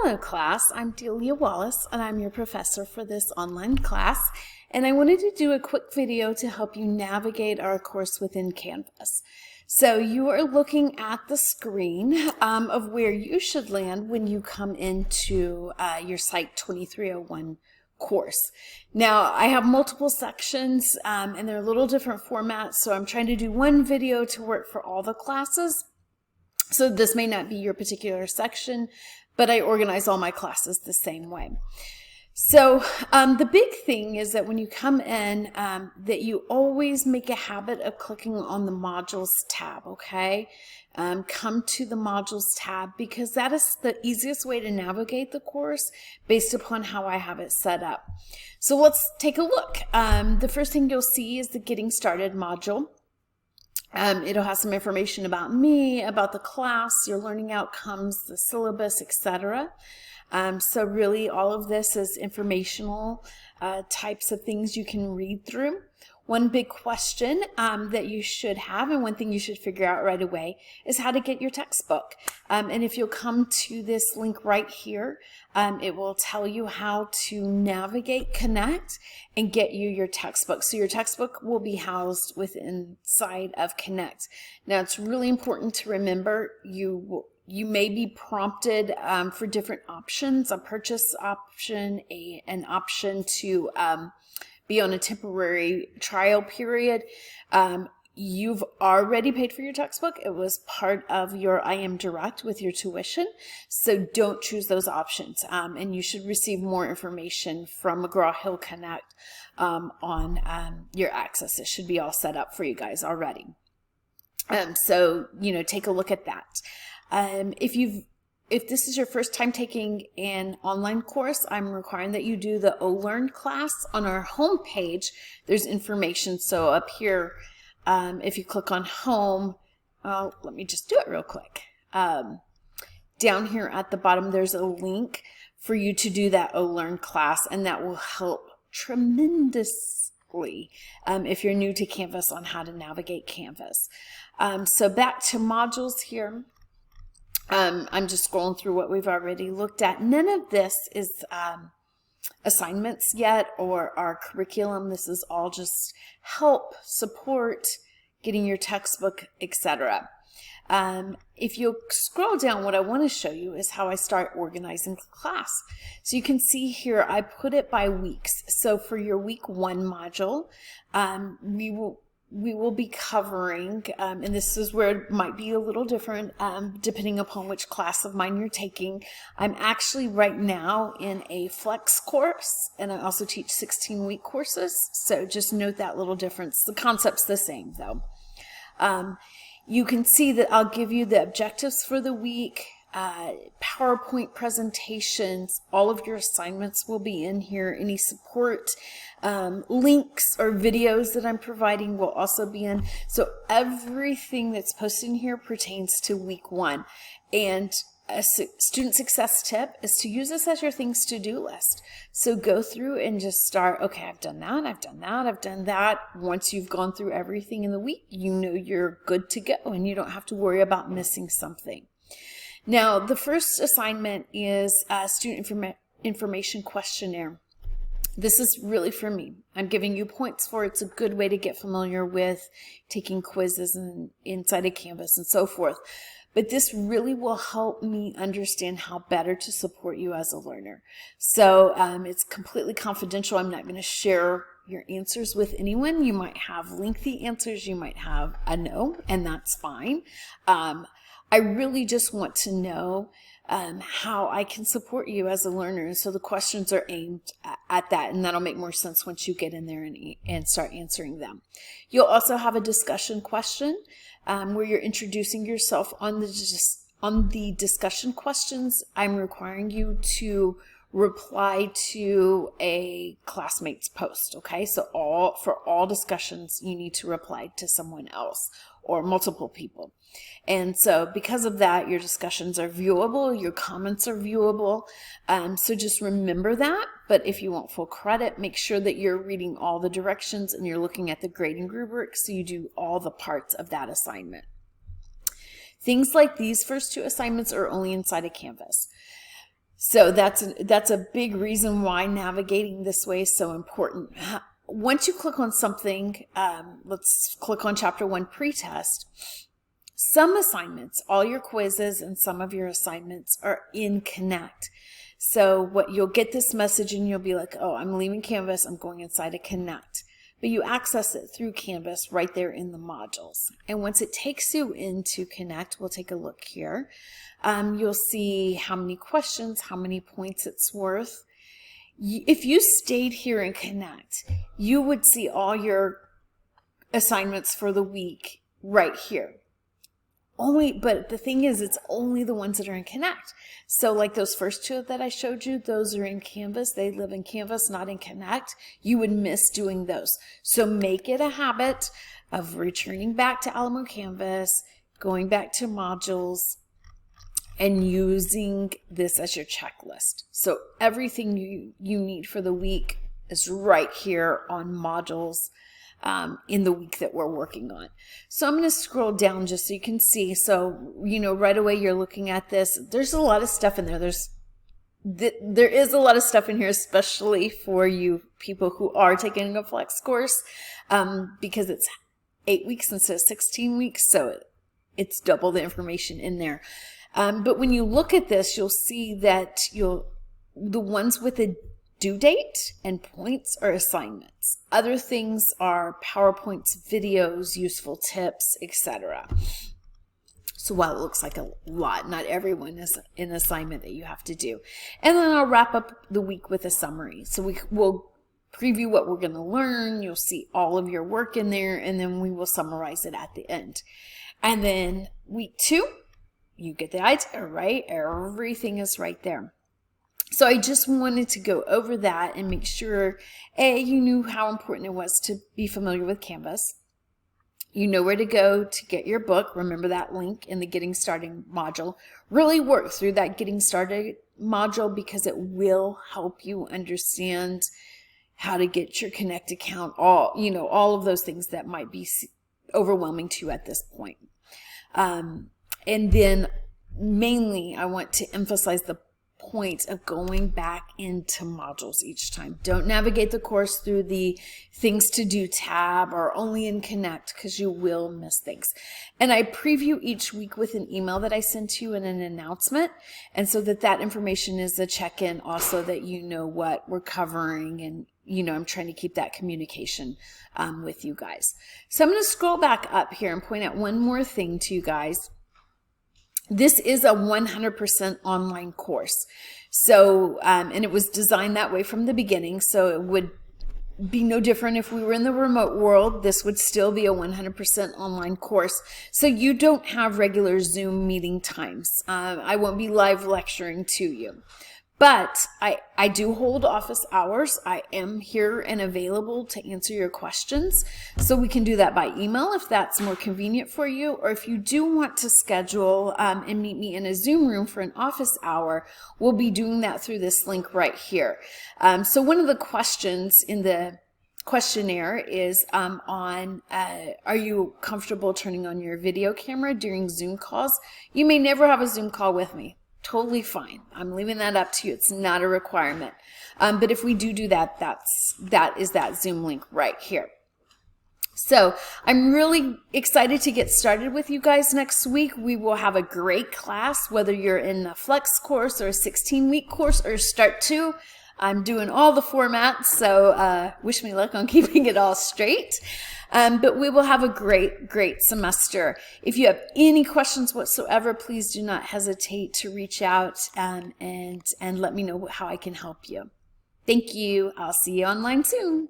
Hello class, I'm Delia Wallace and I'm your professor for this online class, and I wanted to do a quick video to help you navigate our course within Canvas. So you are looking at the screen of where you should land when you come into your Psych 2301 course. Now I have multiple sections and they're a little different formats, so I'm trying to do one video to work for all the classes. So this may not be your particular section, but I organize all my classes the same way. So the big thing is that when you come in, that you always make a habit of clicking on the modules tab, okay? Come to the modules tab because that is the easiest way to navigate the course based upon how I have it set up. So let's take a look. The first thing you'll see is the Getting Started module. It'll have some information about me, about the class, your learning outcomes, the syllabus, etc. So really all of this is informational types of things you can read through. One big question that you should have, and one thing you should figure out right away, is how to get your textbook. And if you'll come to this link right here, it will tell you how to navigate Connect and get you your textbook. So your textbook will be housed inside of Connect. Now it's really important to remember you may be prompted for different options, a purchase option, an option to be on a temporary trial period. You've already paid for your textbook. It was part of your IM Direct with your tuition, so don't choose those options. And you should receive more information from McGraw-Hill Connect on your access. It should be all set up for you guys already. So, take a look at that. If this is your first time taking an online course, I'm requiring that you do the OLearn class. On our home page, there's information. So up here, if you click on home, let me just do it real quick. Down here at the bottom, there's a link for you to do that OLearn class, and that will help tremendously if you're new to Canvas on how to navigate Canvas. So back to modules here. I'm just scrolling through what we've already looked at. None of this is assignments yet or our curriculum. This is all just help, support, getting your textbook, etc. If you scroll down, what I want to show you is how I start organizing the class. So you can see here I put it by weeks. So for your week 1 module, we will be covering, and this is where it might be a little different depending upon which class of mine you're taking. I'm actually right now in a flex course, and I also teach 16-week courses, so just note that little difference. The concept's the same though. You can see that I'll give you the objectives for the week, PowerPoint presentations, all of your assignments will be in here. Any support links or videos that I'm providing will also be in. So everything that's posted in here pertains to week 1. And a student success tip is to use this as your things to do list. So go through and just start, okay, I've done that, I've done that, I've done that. Once you've gone through everything in the week, you know you're good to go and you don't have to worry about missing something. Now, the first assignment is a student information questionnaire. This is really for me. I'm giving you points for it. It's a good way to get familiar with taking quizzes and inside of Canvas and so forth. But this really will help me understand how better to support you as a learner. So it's completely confidential. I'm not going to share your answers with anyone. You might have lengthy answers. You might have a no, and that's fine. I really just want to know how I can support you as a learner. And so the questions are aimed at that, and that'll make more sense once you get in there and start answering them. You'll also have a discussion question where you're introducing yourself. On the discussion questions, I'm requiring you to reply to a classmate's post, okay? So for all discussions, you need to reply to someone else or multiple people. And so because of that, your discussions are viewable, your comments are viewable. So just remember that. But if you want full credit, make sure that you're reading all the directions and you're looking at the grading rubric so you do all the parts of that assignment. Things like these first 2 assignments are only inside of Canvas. So that's a big reason why navigating this way is so important. Once you click on something, let's click on Chapter 1 Pretest. Some assignments, all your quizzes and some of your assignments are in Connect. So what you'll get this message and you'll be like, oh, I'm leaving Canvas, I'm going inside of Connect. But you access it through Canvas right there in the modules. And once it takes you into Connect, we'll take a look here. You'll see how many questions, how many points it's worth. If you stayed here in Connect, you would see all your assignments for the week right here. But the thing is, it's only the ones that are in Connect. So like those first two that I showed you, those are in Canvas. They live in Canvas, not in Connect. You would miss doing those. So make it a habit of returning back to Alamo Canvas, going back to modules, and using this as your checklist. So everything you need for the week is right here on modules in the week that we're working on. So I'm going to scroll down just so you can see. So, you know, right away you're looking at this. There's a lot of stuff in there. There is a lot of stuff in here, especially for you people who are taking a flex course, because it's 8 weeks instead of 16 weeks. So it's double the information in there. But when you look at this, you'll see that the ones with a due date and points are assignments. Other things are PowerPoints, videos, useful tips, etc. So while it looks like a lot, not everyone is an assignment that you have to do. And then I'll wrap up the week with a summary. So we'll preview what we're going to learn. You'll see all of your work in there, and then we will summarize it at the end. And then week 2, you get the idea, right? Everything is right there. So I just wanted to go over that and make sure, A, you knew how important it was to be familiar with Canvas. You know where to go to get your book. Remember that link in the Getting Started module. Really work through that Getting Started module because it will help you understand how to get your Connect account, all of those things that might be overwhelming to you at this point. And then mainly I want to emphasize the point of going back into modules each time. Don't navigate the course through the things to do tab or only in Connect because you will miss things. And I preview each week with an email that I send to you and an announcement. And so that information is a check-in also that you know what we're covering, and I'm trying to keep that communication with you guys. So I'm going to scroll back up here and point out one more thing to you guys. This is a 100% online course. So, and it was designed that way from the beginning. So it would be no different if we were in the remote world. This would still be a 100% online course. So you don't have regular Zoom meeting times. I won't be live lecturing to you. But I do hold office hours. I am here and available to answer your questions. So we can do that by email if that's more convenient for you. Or if you do want to schedule and meet me in a Zoom room for an office hour, we'll be doing that through this link right here. So one of the questions in the questionnaire is are you comfortable turning on your video camera during Zoom calls? You may never have a Zoom call with me. Totally fine. I'm leaving that up to you. It's not a requirement. But if we do that, that is that Zoom link right here. So I'm really excited to get started with you guys next week. We will have a great class, whether you're in a flex course or a 16-week course or Start 2. I'm doing all the formats, so wish me luck on keeping it all straight. But we will have a great semester. If you have any questions whatsoever, please do not hesitate to reach out and let me know how I can help you. Thank you. I'll see you online soon.